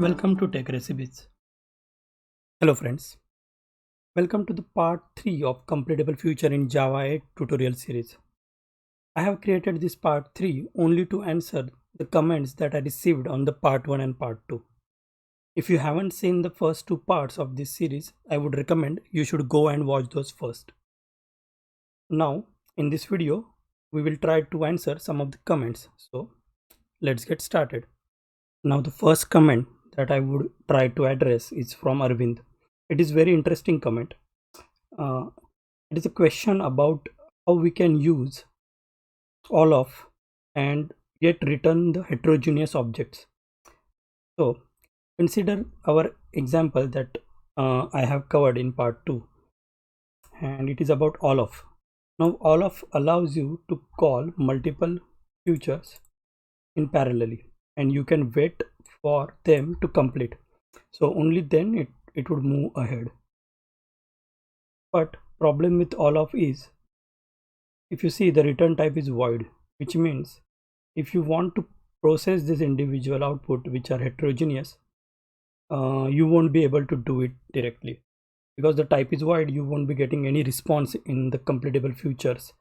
Welcome to Tech Recipes. Hello friends. Welcome to the part 3 of Completable Future in Java 8 tutorial series. I have created this part 3 only to answer the comments that I received on the part 1 and part 2. If you haven't seen the first two parts of this series, I would recommend you should go and watch those first. Now, in this video, we will try to answer some of the comments. So, let's get started. Now, the first comment that I would try to address is from Arvind. It is very interesting comment. Uh, it is a question about how we can use all of and yet return the heterogeneous objects. So consider our example that I have covered in part 2, and it is about all of. Now all of allows you to call multiple futures in parallelly, and you can wait for them to complete. So only then it would move ahead. But problem with all of is, if you see, the return type is void, which means if you want to process this individual output which are heterogeneous, you won't be able to do it directly because the type is void. You won't be getting any response in the completable futures.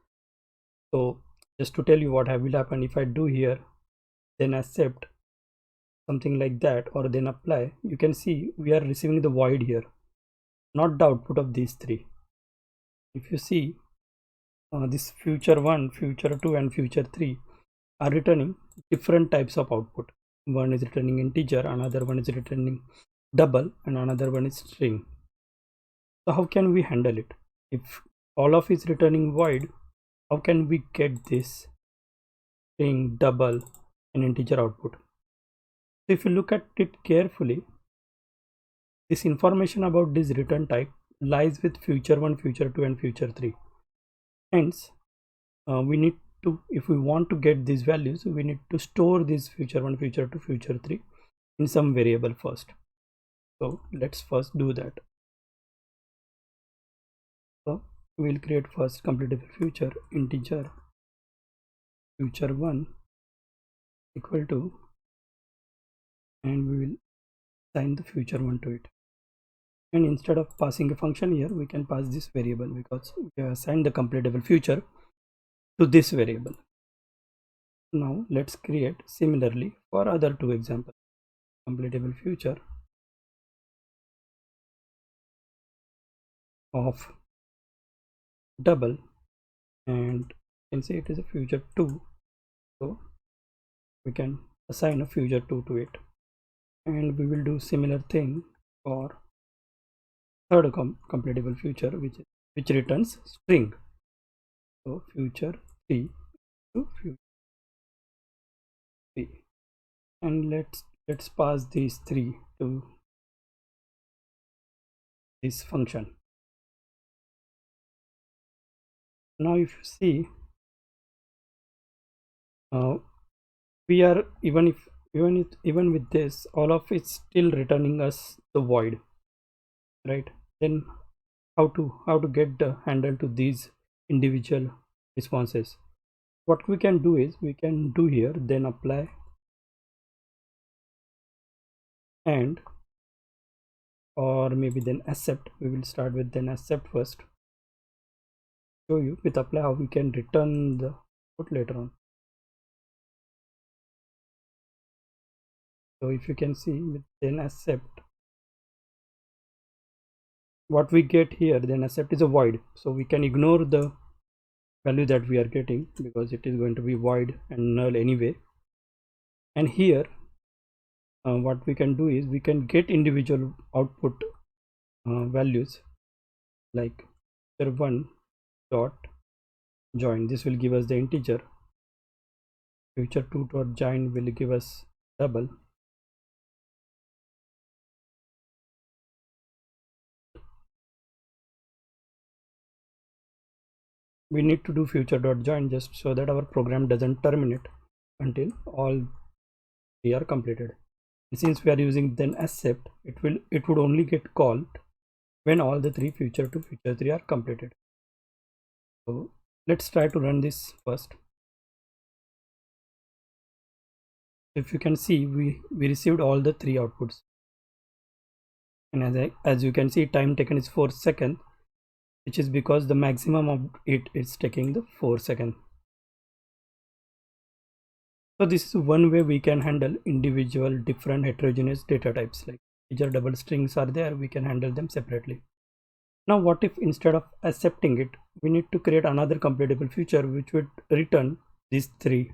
So just to tell you what will happen, if I do here then accept something like that or then apply, you can see we are receiving the void here, not the output of these three. If you see, this future 1, future 2 and future 3 are returning different types of output. One is returning integer, another one is returning double, and another one is string. So how can we handle it? If all of is returning void, how can we get this string, double and integer output? So if you look at it carefully, this information about this return type lies with future 1, future 2 and future 3. Hence, we need to, if we want to get these values, we need to store this future 1, future 2, future 3 in some variable first. So let's first do that. So we'll create first completable future integer future 1 equal to, and we will assign the future 1 to it. And instead of passing a function here, we can pass this variable because we have assigned the completable future to this variable. Now let's create similarly for other two examples. Completable future of double, and you can say it is a future 2, so we can assign a future 2 to it. And we will do similar thing for third completable future, which returns string. So future 3 to future 3, and let's pass these 3 to this function. Now if you see, we are even with this, all of it still returning us the void, right? Then how to get the handle to these individual responses? What we can do is, we can do here then apply, and or maybe then accept. We will start with then accept first, show you with apply how we can return the output later on. So if you can see with then accept, what we get here then accept is a void, so we can ignore the value that we are getting because it is going to be void and null anyway. And here what we can do is, we can get individual output values like future 1 dot join. This will give us the integer. Future 2 dot join will give us double. We need to do future dot join just so that our program doesn't terminate until all three are completed. And since we are using then accept, it would only get called when all the three future 2, future 3 are completed. So let's try to run this first. If you can see, we received all the three outputs. and as you can see, time taken is 4 seconds, which is because the maximum of it is taking the 4 seconds. So this is one way we can handle individual different heterogeneous data types. Like integer double strings are there, we can handle them separately. Now what if instead of accepting it, we need to create another completable feature which would return these 3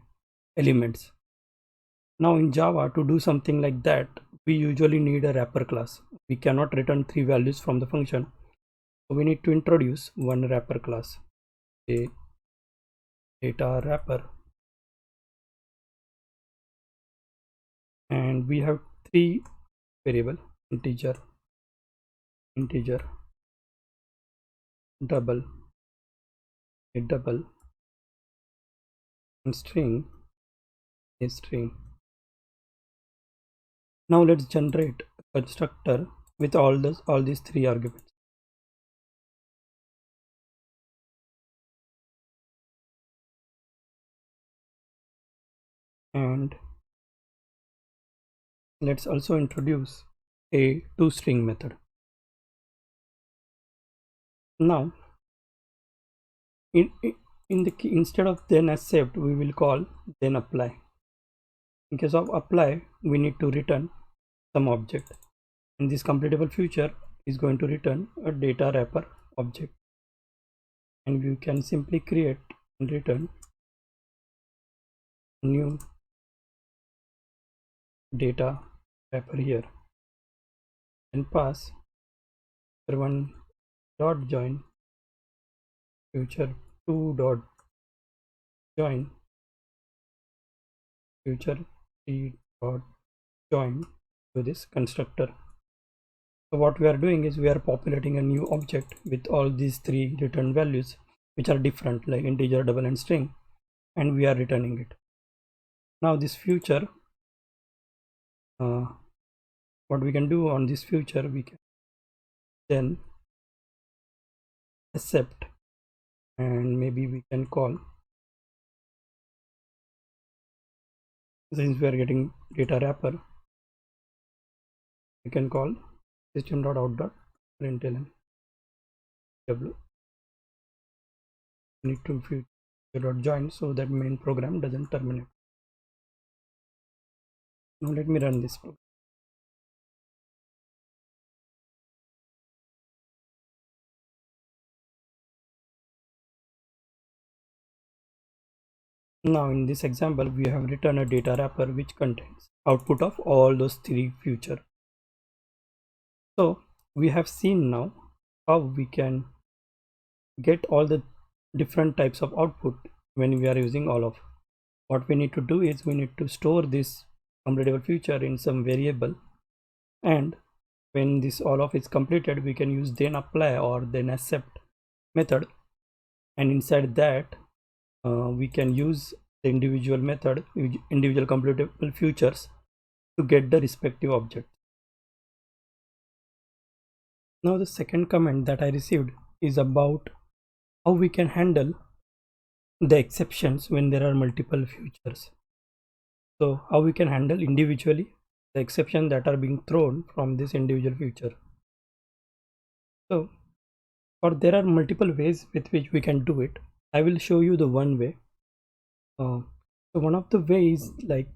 elements. Now in Java, to do something like that, we usually need a wrapper class. We cannot return 3 values from the function, so we need to introduce one wrapper class, a data wrapper, and we have 3 variable: integer, double, a double, and string, a string. Now let's generate a constructor with all these 3 arguments. And let's also introduce a toString method. Now in the key, instead of then accept, we will call then apply. In case of apply, we need to return some object, and this completable feature is going to return a data wrapper object, and you can simply create and return new data wrapper here and pass one dot join future 2 dot join future 3 dot join to this constructor. So what we are doing is we are populating a new object with all these 3 return values which are different, like integer, double, and string, and we are returning it. Now this future, what we can do on this future, we can then accept, and maybe we can call, since we are getting data wrapper, we can call system.out.println w. We need to future.join so that main program doesn't terminate. Now let me run this program. Now in this example, we have written a data wrapper which contains output of all those 3 future. So we have seen now how we can get all the different types of output when we are using all of. What we need to do is we need to store this completable feature in some variable, and when this all of is completed, we can use then apply or then accept method, and inside that we can use the individual method, individual completable features, to get the respective object. Now the second comment that I received is about how we can handle the exceptions when there are multiple features. So how we can handle individually the exception that are being thrown from this individual feature. So, or there are multiple ways with which we can do it. I will show you the one way. So one of the ways, like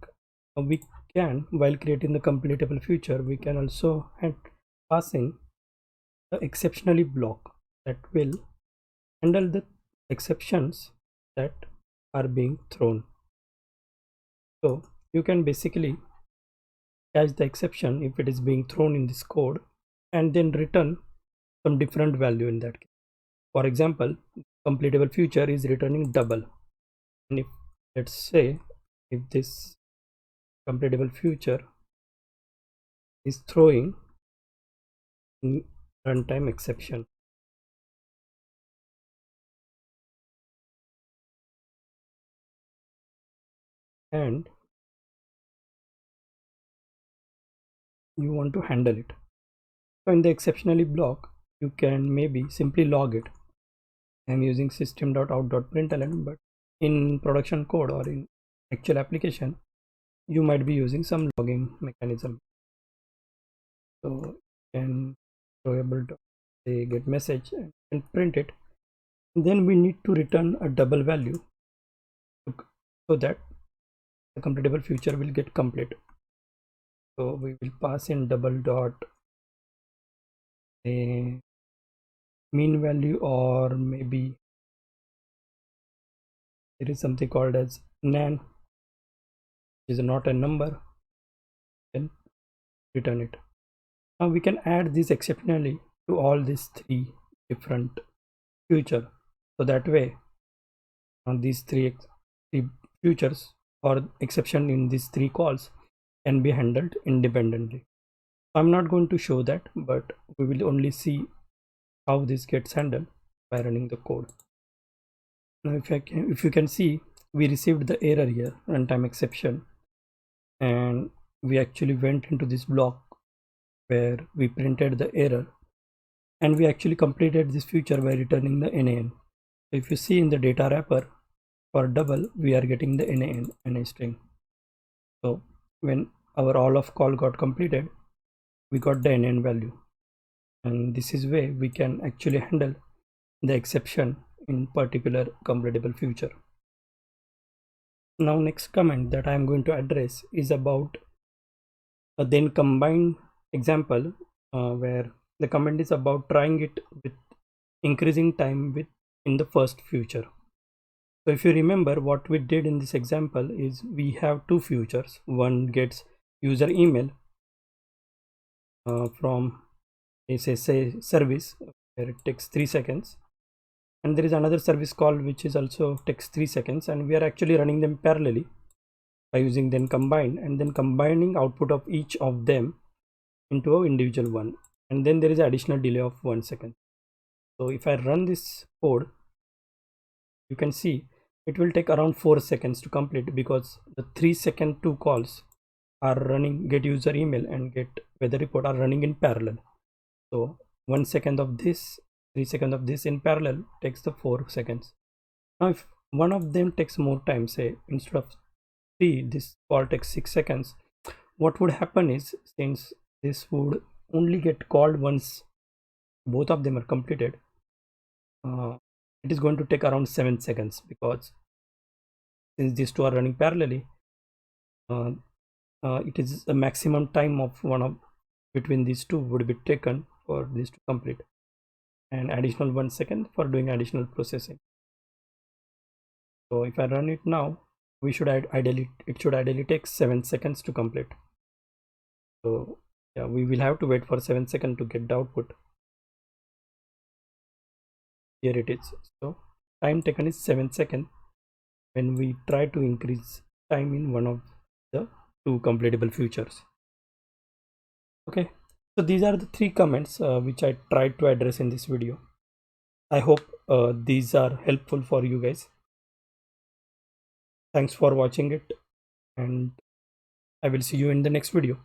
we can, while creating the completable feature, we can also pass in the exceptionally block that will handle the exceptions that are being thrown. So you can basically catch the exception if it is being thrown in this code and then return some different value in that case. For example, completable feature is returning double, and if, let's say, if this completable feature is throwing runtime exception, and you want to handle it, so in the exceptionally block, you can maybe simply log it. I'm using system.out.println, but in production code or in actual application, you might be using some logging mechanism. So and able to say get message and print it. And then we need to return a double value so that the completable future will get complete. So we will pass in double dot a mean value, or maybe there is something called as nan, which is not a number, then return it. Now we can add this exceptionally to all these three different future, so that way on these three futures or exception in these three calls can be handled independently. I'm not going to show that, but we will only see how this gets handled by running the code. Now if you can see, we received the error here, runtime exception, and we actually went into this block where we printed the error, and we actually completed this feature by returning the nan. So if you see in the data wrapper for double, we are getting the NA string. So when our all of call got completed, we got the NN value, and this is way we can actually handle the exception in particular completable future. Now next comment that I am going to address is about a then combine example, where the comment is about trying it with increasing time with in the first future. So if you remember, what we did in this example is we have two futures. One gets user email from a say service where it takes 3 seconds, and there is another service call which is also takes 3 seconds, and we are actually running them parallelly by using then combine, and then combining output of each of them into an individual one, and then there is additional delay of 1 second. So if I run this code, you can see it will take around 4 seconds to complete, because the 3-second two calls are running, get user email and get weather report, are running in parallel. So 1 second of this, 3 seconds of this in parallel takes the 4 seconds. Now if one of them takes more time, say instead of 3 this call takes 6 seconds, what would happen is, since this would only get called once both of them are completed, it is going to take around 7 seconds, because since these two are running parallelly, it is a maximum time of one of between these two would be taken for this to complete, and additional 1 second for doing additional processing. So if I run it now, we should it should ideally take 7 seconds to complete. So yeah, we will have to wait for 7 seconds to get the output. Here it is. So time taken is 7 seconds when we try to increase time in one of the two completable futures. Okay, so these are the three comments which I tried to address in this video. I hope these are helpful for you guys. Thanks for watching it, and I will see you in the next video.